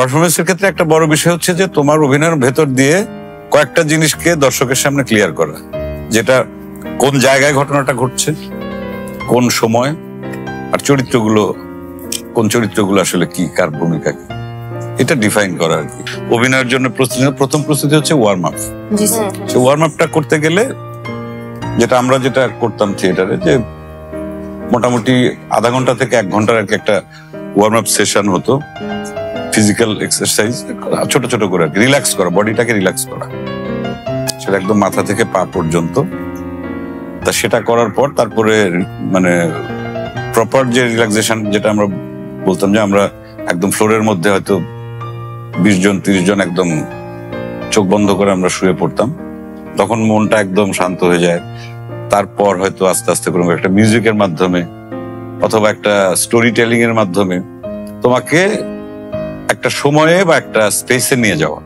পারফরমেন্সের ক্ষেত্রে একটা বড় বিষয় হচ্ছে যে তোমার অভিনয়ের ভেতর দিয়ে কয়েকটা জিনিসকে দর্শকের সামনে ক্লিয়ার করা, যেটা কোন জায়গায় ঘটনাটা ঘটছে, কোন সময়, আর কোন চরিত্রগুলো আসলে কি, কার ভূমিকা কি, এটা ডিফাইন করা আর কি। অভিনয়ের জন্য প্রথম প্রস্তুতি হচ্ছে ওয়ার্ম আপ। ওয়ার্ম আপটা করতে গেলে যেটা করতাম থিয়েটারে, যে মোটামুটি আধা ঘন্টা থেকে 1 ঘন্টার আর কি একটা ওয়ার্ম আপ সেশন হতো। ফিজিক্যাল এক্সারসাইজ ছোট ছোট করে আর কি, রিল্যাক্স করা, বডিটাকে রিল্যাক্স করা, সেটা একদম মাথা থেকে পা পর্যন্ত। তা সেটা করার পর তারপরে মানে প্রপার যে রিল্যাক্সেশন, যেটা আমরা বলতাম যে আমরা একদম ফ্লোরের মধ্যে হয়তো 20 জন 30 জন একদম চোখ বন্ধ করে আমরা শুয়ে পড়তাম, তখন মনটা একদম শান্ত হয়ে যায়। তারপর হয়তো আস্তে আস্তে করে একটা মিউজিকের মাধ্যমে অথবা একটা স্টোরি টেলিং এর মাধ্যমে তোমাকে একটা সময়ে বা একটা স্পেসে নিয়ে যাওয়া।